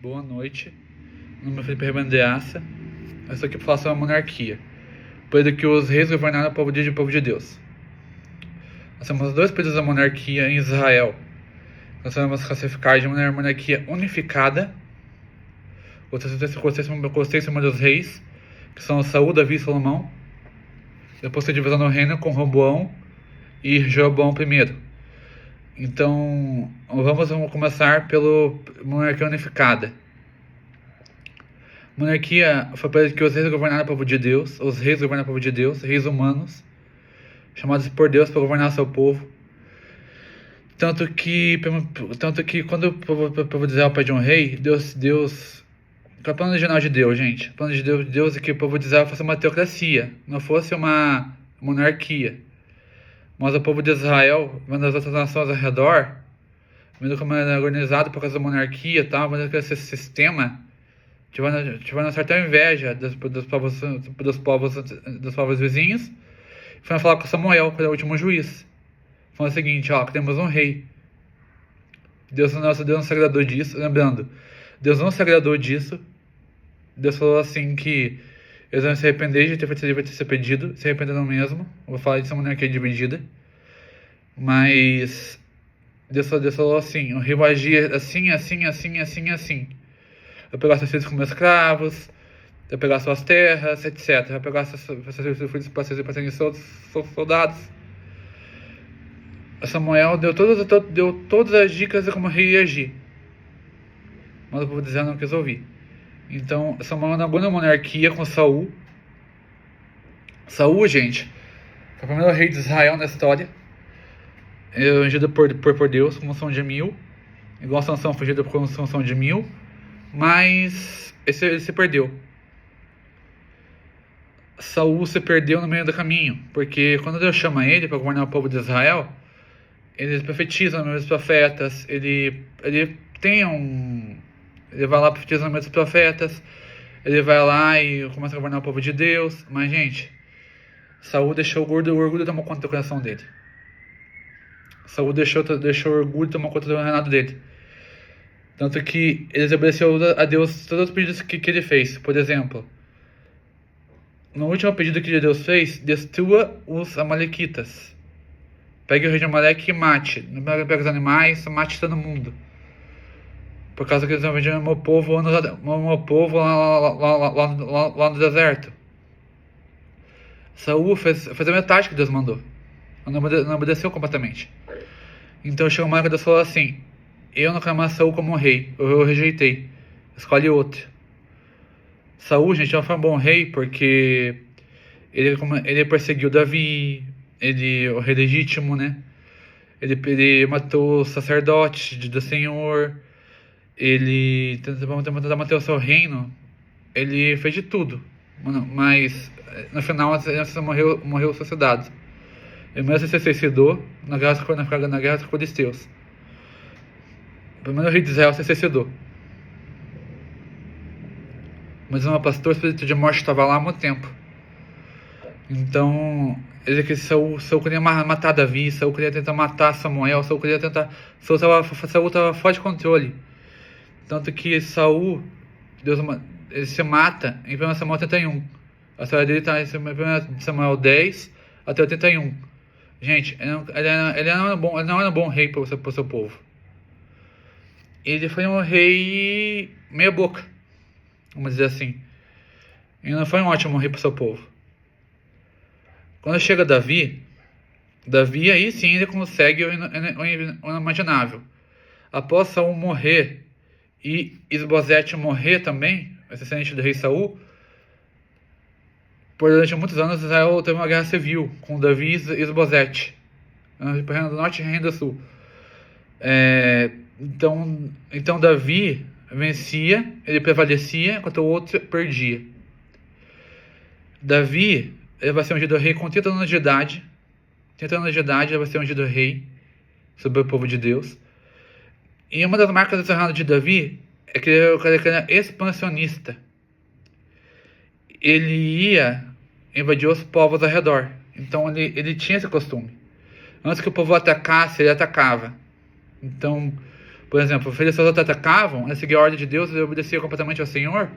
boa noite. Meu nome é Felipe Rebandeaça. Eu estou aqui para falar sobre a monarquia. Período que os reis governaram o povo de Deus. Nós temos dois períodos da monarquia em Israel. Nós vamos classificar de uma monarquia unificada, o sistema dos reis, que são Saul, Davi e Salomão. Depois tem divisão do reino com Roboão e Jeroboão I. Então, vamos começar pela monarquia unificada. Monarquia foi para que os reis governaram o povo de Deus, os reis governaram o povo de Deus, reis humanos, chamados por Deus para governar seu povo. Tanto que quando o povo de Israel pede um rei, Deus, qual é o plano original de Deus, gente? O plano de Deus é que o povo de Israel fosse uma teocracia, não fosse uma monarquia. Mas o povo de Israel, vendo as outras nações ao redor, vendo como era organizado por causa da monarquia e tal, vendo esse sistema, tiveram uma certa inveja dos povos vizinhos. Foram falar com Samuel, que era o último juiz. Falando o seguinte: ó, temos um rei. Deus não se agradou disso. Lembrando, Deus não se agradou disso. Deus falou assim que eles vão se arrepender de ter feito esse pedido. Se arrependeram mesmo. Eu vou falar disso, uma monarquia dividida. Mas Deus falou assim: o rei vai agir assim. Vai pegar seus filhos como escravos, vai pegar suas terras, etc. Vai pegar seus filhos para serem soldados. Samuel deu todas as dicas de como o rei ia agir. Mas o povo de Israel não quis ouvir. Então, Samuel inaugurou a monarquia com Saul. Saul, gente, foi o primeiro rei de Israel na história. Ungido por Deus, com unção de 1000. Igual Sansão foi ungido com unção de 1000. Mas ele se perdeu. Saul se perdeu no meio do caminho, porque quando Deus chama ele para governar o povo de Israel, ele profetiza no meio dos profetas, ele vai lá profetiza no meio dos profetas, ele vai lá e começa a governar o povo de Deus. Mas, gente, Saul deixou o orgulho tomar conta do coração dele. Saul deixou o orgulho tomar conta do reinado dele. Tanto que ele desobedeceu a Deus todos os pedidos que ele fez. Por exemplo, no último pedido que Deus fez: destrua os amalequitas. Pegue o rei de Amaleque e mate. Não pegue os animais, mate todo mundo. Por causa que eles estão vendendo o meu povo lá no deserto. Saul fez a metade que Deus mandou. Não obedeceu completamente. Então chegou uma hora que Deus falou assim: eu não quero mais Saul como rei, eu rejeitei, escolhe outro. Saul, gente, não foi um bom rei porque ele perseguiu Davi, o rei legítimo, né? Ele matou os sacerdotes do Senhor, ele tentou manter o seu reino, ele fez de tudo, mas no final ele morreu suicidado. Ele mesmo se suicidou na guerra com os filisteus. O primeiro rei de Israel se suicidou. Mas o pastor, o espírito de morte estava lá há muito tempo. Então, Saul queria matar Davi, Saul queria tentar matar Samuel, Saul estava fora de controle. Tanto que Saul, ele se mata em 1 Samuel 81. A história dele está em 1 Samuel 10 até 81. Gente, ele não era um bom rei para o seu povo. Ele foi um rei meia boca, vamos dizer assim. Ele não foi um ótimo rei para o seu povo. Quando chega Davi aí sim ele consegue o inimaginável. Após Saul morrer e Isbosete morrer também, descendente do rei Saul, durante muitos anos Israel teve uma guerra civil com Davi e Isbosete, reino do norte e reino do sul. Então Davi vencia, ele prevalecia, enquanto o outro perdia. Davi, ele vai ser ungido rei com 30 anos de idade. 30 anos de idade, ele vai ser ungido rei sobre o povo de Deus. E uma das marcas do reinado de Davi é que ele era expansionista. Ele ia invadir os povos ao redor. Então ele tinha esse costume. Antes que o povo atacasse, ele atacava. Então, Por exemplo, os filisteus atacavam, ele seguia a ordem de Deus, ele obedecia completamente ao Senhor.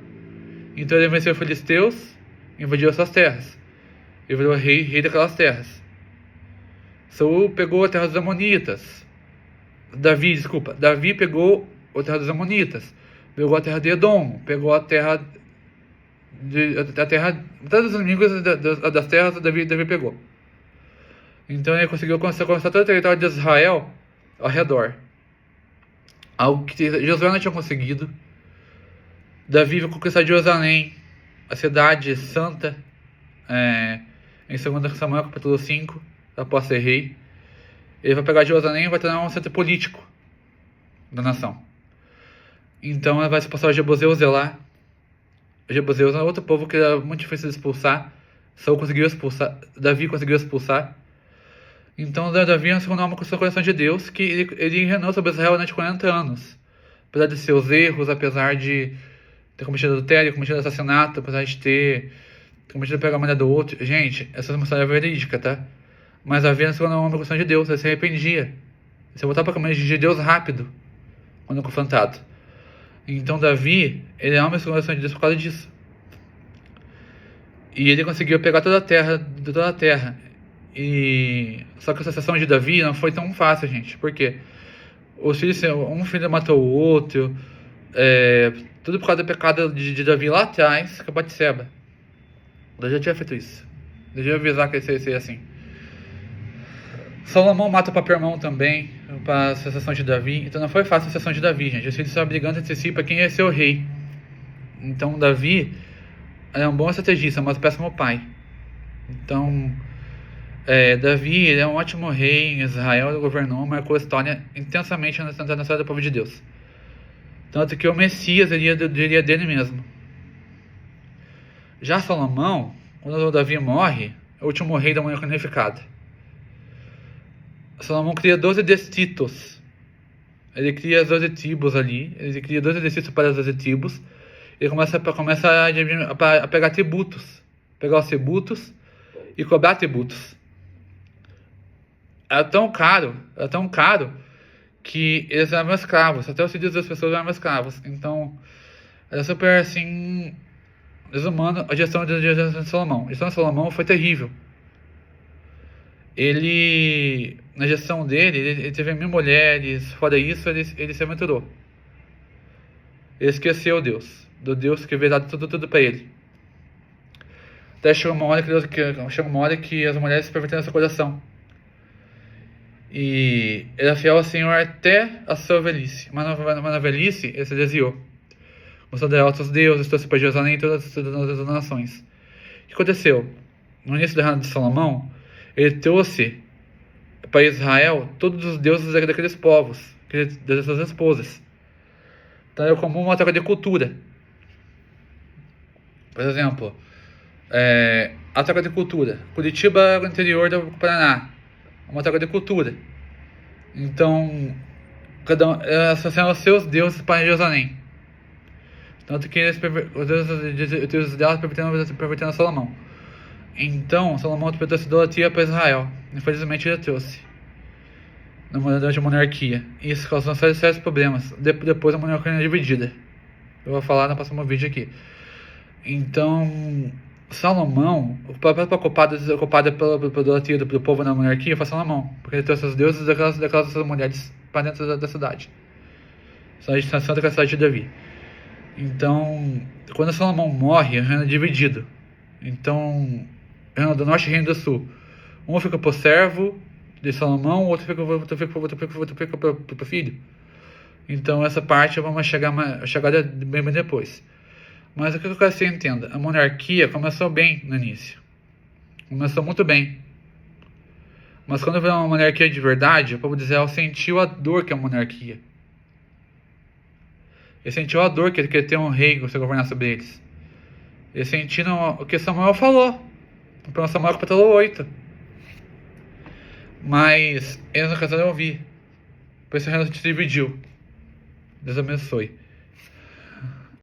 Então ele venceu os filisteus, invadiu as suas terras. Ele virou rei daquelas terras. Saul pegou a terra dos amonitas. Davi pegou a terra dos amonitas. Pegou a terra de Edom. Pegou a terra todos os inimigos das terras Davi pegou. Então ele conseguiu conquistar todo o território de Israel ao redor. Algo que Josué não tinha conseguido. Davi vai conquistar Jerusalém, a cidade santa, em 2 Samuel capítulo 5, após ser rei. Ele vai pegar Jerusalém e vai tornar um centro político da nação. Então ele vai se passar os Jebuseus de lá. Os Jebuseus é outro povo que era muito difícil de expulsar. Saul conseguiu expulsar, Davi conseguiu expulsar. Então Davi assinou uma constituição de Deus que ele reinou sobre Israel durante 40 anos. Apesar de seus erros, apesar de ter cometido adultério, cometido assassinato, apesar de ter cometido pegar a mulher do outro. Gente, essa é uma história verídica, tá? Mas Davi assinou uma constituição de Deus, ele se arrependia. Ele se voltava para a caminho de Deus rápido, quando confrontado. Então Davi, ele é uma constituição de Deus por causa disso. E ele conseguiu pegar toda a terra. Só que a sucessão de Davi não foi tão fácil, gente. Por quê? Os filhos, um filho matou o outro. Tudo por causa do pecado de Davi lá atrás, com a Batseba. Deus já tinha feito isso. Deus já ia avisar que isso ia assim. Salomão mata o próprio irmão também, para a sucessão de Davi. Então não foi fácil a sucessão de Davi, gente. Os filhos estavam brigando entre si para quem ia ser o rei. Então Davi é um bom estrategista, mas um péssimo pai. Então Davi, ele é um ótimo rei em Israel, ele governou, marcou a história intensamente na história do povo de Deus. Tanto que o Messias iria dele mesmo. Já Salomão, quando o Davi morre, é o último rei da monarquia unificada. Salomão cria 12 distritos. Ele cria as 12 tribos ali. Ele cria 12 distritos para as 12 tribos. Ele começa a pegar tributos. Pegar os tributos e cobrar tributos. Era tão caro que eles eram escravos. Até os filhos das pessoas eram escravos. Então, era super assim, desumano a gestão de Salomão. A gestão de Salomão foi terrível. Na gestão dele, ele teve 1000 mulheres. Fora isso, ele se aventurou. Ele esqueceu Deus. Do Deus que veio dar tudo para ele. Até chegou uma hora que as mulheres se perverteram seu coração. E ele é fiel ao Senhor até a sua velhice. Mas na velhice, ele se desviou. Começou a dar outros deuses, trouxe para Jerusalém e todas as nações. O que aconteceu? No início do reino de Salomão, ele trouxe para Israel todos os deuses daqueles povos, das suas esposas. Então era comum uma troca de cultura. Por exemplo, a troca de cultura. Curitiba é o interior do Paraná. Uma troca de cultura. Então, cada um associaram os seus deuses para Jerusalém. Tanto que os deuses delas perverteram a Salomão. Então, Salomão trouxe idolatria para Israel. Infelizmente, ele trouxe. Durante a monarquia. Isso causou sérios problemas. Depois a monarquia é dividida. Eu vou falar no próximo vídeo aqui. Então, Salomão, o papel ocupado pela idolatria do povo na monarquia foi Salomão, porque ele trouxe os deuses daquelas mulheres para dentro da cidade. A extensão da cidade de Davi. Então, quando Salomão morre, o reino é dividido. Então, o reino do norte e o reino do sul. Um fica para o servo de Salomão, o outro fica para o filho. Então, essa parte vamos chegar bem depois. Mas o que eu quero que você entenda? A monarquia começou bem no início. Começou muito bem. Mas quando veio uma monarquia de verdade, o povo de Israel sentiu a dor que é a monarquia. Eles sentiram a dor que ele queria ter um rei que você governar sobre eles. Eles sentiram o que Samuel falou. No Samuel capítulo 8. Mas eles não quiseram ouvir. Por isso o reino se dividiu. Deus abençoe.